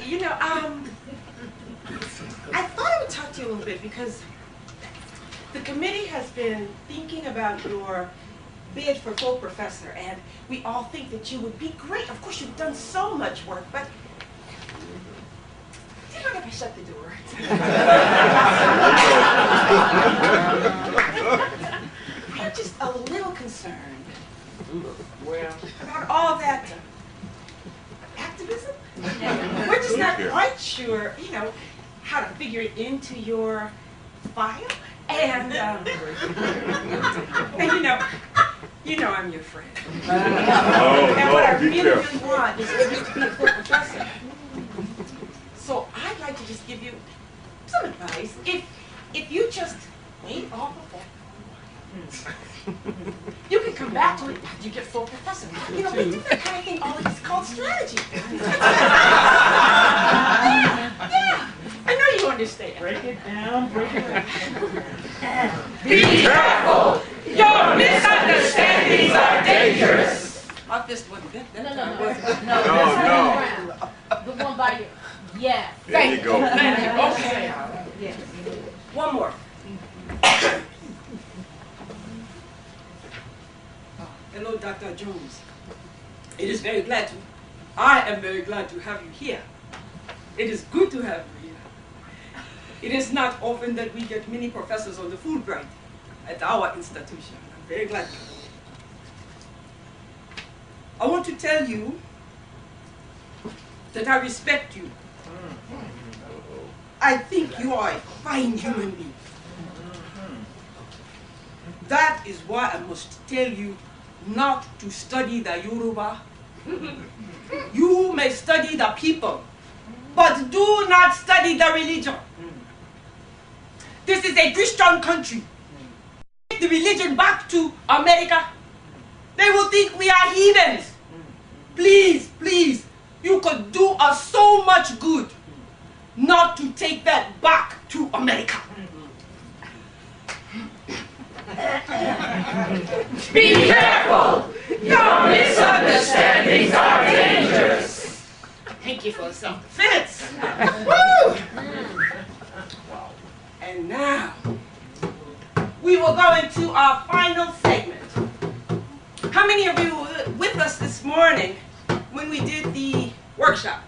You know, I thought I would talk to you a little bit because the committee has been thinking about your bid for full professor, and we all think that you would be great. Of course, you've done so much work, but do you mind if I shut the door? I'm just a little concerned about all that activism. We're just not quite sure, you know, how to figure it into your file. And you know I'm your friend. And what I really want is for you to be a full professor. So I'd like to just give you some advice. If you just wait off of that, you can come back to it after you get full professor. You know, we do that kind of thing. All it's called strategy. Yeah, I know you understand. Break it down, break it down. Be careful! Your misunderstandings are dangerous! My fist wasn't good. No. The one by you. Yeah. There you go. Thank you. Okay. Yes. One more. Hello, Dr. Jones. I am very glad to have you here. It is good to have you here. It is not often that we get many professors on the Fulbright at our institution. I'm very glad. I want to tell you that I respect you. I think you are a fine human being. That is why I must tell you not to study the Yoruba. You may study the people, but do not study the religion. This is a Christian country. Take the religion back to America, they will think we are heathens. Please, please, you could do us so much good not to take that back to America. Be careful! Your misunderstandings are dangerous! Thank you for self-defense. Woo! And now, we will go into our final segment. How many of you were with us this morning when we did the workshop?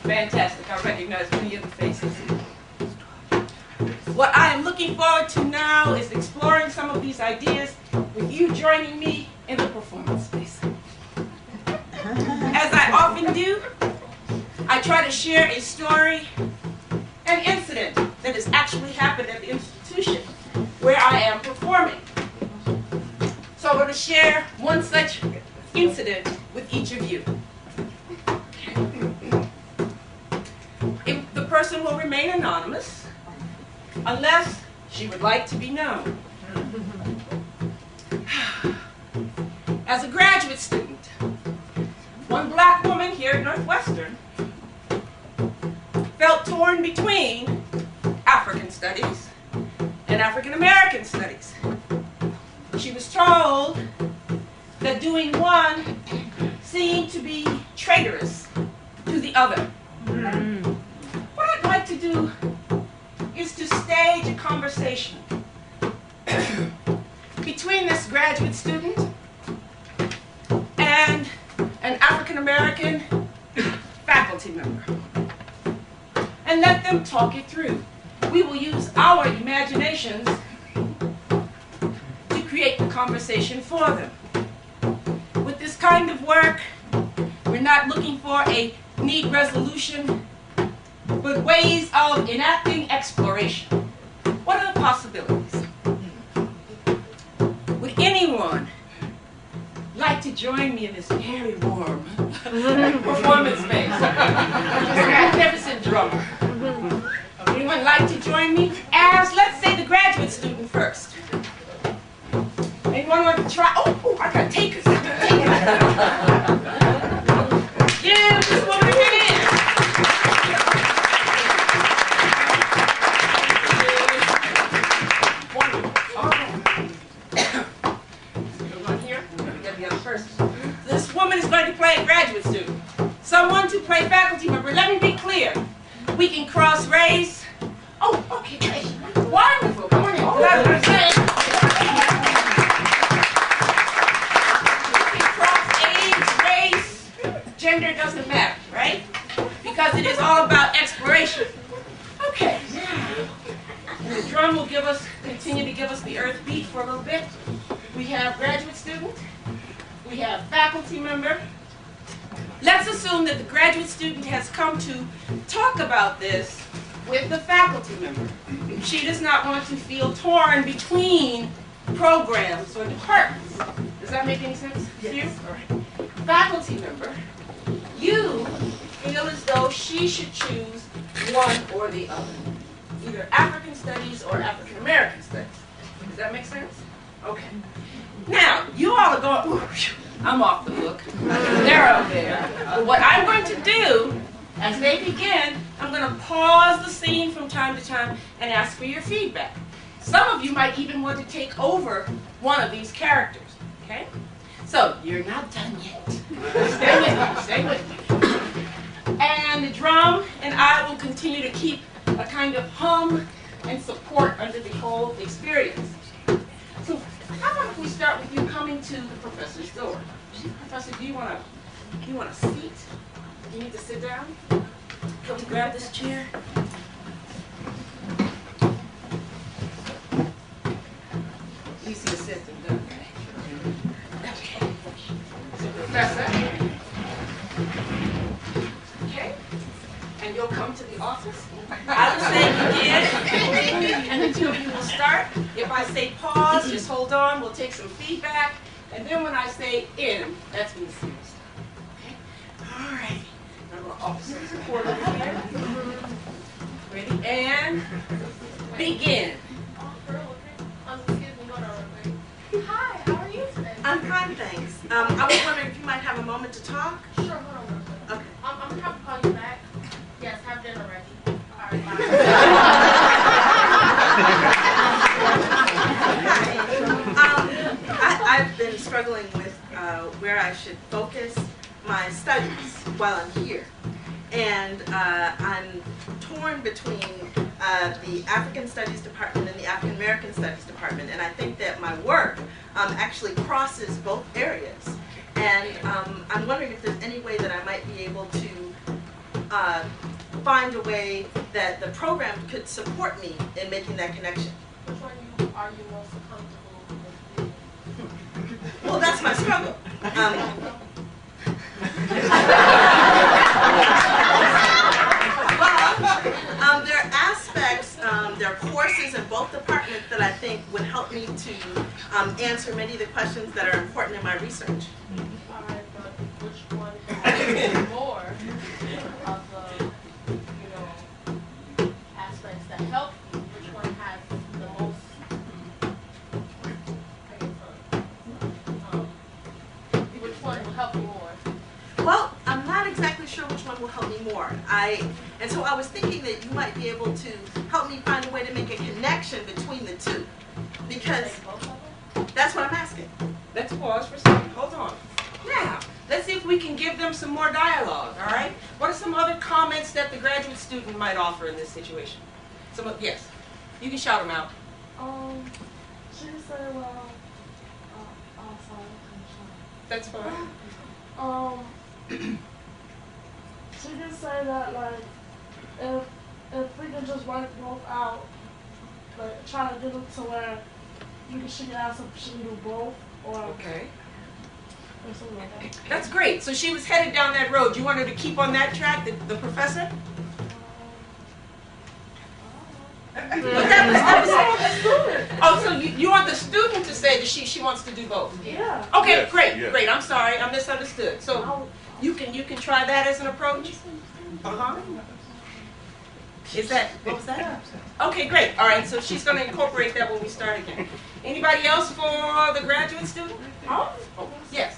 Fantastic, I recognize many of the faces. What I am looking forward to now is exploring some of these ideas with you joining me in the performance space. As I often do, I try to share a story, an incident that has actually happened at the institution where I am performing. So I'm going to share one such incident with each of you. The person will remain anonymous unless she would like to be known. As a graduate student, one black woman here at Northwestern felt torn between African studies and African American studies. She was told that doing one seemed to be traitorous to the other. What I'd like to do is to stage a conversation between this graduate student and an African American faculty member, and let them talk it through. We will use our imaginations to create the conversation for them. With this kind of work, we're not looking for a neat resolution, but ways of enacting exploration. What are the possibilities? Would anyone like to join me in this very warm performance space? Magnificent drummer. Anyone like to join me as, let's say, the graduate student first? Anyone want to try? Oh, I got takers. Give this woman a hand. This woman is going to play a graduate student. someone to play faculty member. Let me be clear. We can cross race. Oh, okay, great. Wonderful. Come on in. That's what I'm saying. We can cross age, race, gender doesn't matter, right? Because it is all about exploration. Okay. And the drum will continue to give us the earth beat for a little bit. We have graduate student. We have faculty member. Let's assume that the graduate student has come to talk about this with the faculty member. She does not want to feel torn between programs or departments. Does that make any sense to you? All right. Faculty member, you feel as though she should choose one or the other. Either African Studies or African American Studies. Does that make sense? Okay. Now, you all are going, ooh, I'm off the hook. They're up there. But what I'm going to do, as they begin, I'm going to pause the scene from time to time and ask for your feedback. Some of you might even want to take over one of these characters, okay? So, you're not done yet. Stay with me, stay with me. And the drum and I will continue to keep a kind of hum and support under the whole experience. So, how about if we start with you coming to the professor's door? Professor, do you want a seat? Do you need to sit down? Can we grab this chair? Easy to sit and done, right? Okay. So, Professor. Okay. And you'll come to the office. I will say begin, and the two of you will start. If I say pause, just hold on. We'll take some feedback. And then when I say in, that's when the scene will start. Okay? All right. Now we're officers support over here. Ready? And begin. Hi, how are you today? I'm fine, thanks. I was wondering if you might have a moment to talk. Sure, hold on real quick. Okay. I'm gonna have to call you back. Yes, have dinner ready. All right, bye. I've been struggling with where I should focus my studies while I'm here. And I'm torn between the African Studies Department and the African American Studies Department. And I think that my work actually crosses both areas. And I'm wondering if there's any way that I might be able to find a way that the program could support me in making that connection. Which one are you most comfortable with? Well, that's my struggle. There are aspects, there are courses in both departments that I think would help me to answer many of the questions that are important in my research. All right, but which one has more of the, aspects that help you? Which one has the most, which one will help you more? Well, I'm not exactly sure which one will help me more. And so I was thinking that you might be able to help me find a way to make a connection between the two. Because that's what I'm asking. Let's pause for a second. Hold on. Now, let's see if we can give them some more dialogue, all right? What are some other comments that the graduate student might offer in this situation? Yes. You can shout them out. She said, well, That's fine. she did say that, like, if we can just work both out, like, try to get it to where she can ask if she can do both, or Okay. something like that. That's great. So she was headed down that road. You want her to keep on that track, the professor? But that was oh, so you want the student to say that she wants to do both? Yeah. Okay, Yes, great, yes. great. I'm sorry, I misunderstood. So you can try that as an approach? Is that, what was that? Okay, great. All right, so she's going to incorporate that when we start again. Anybody else for the graduate student? Oh, yes.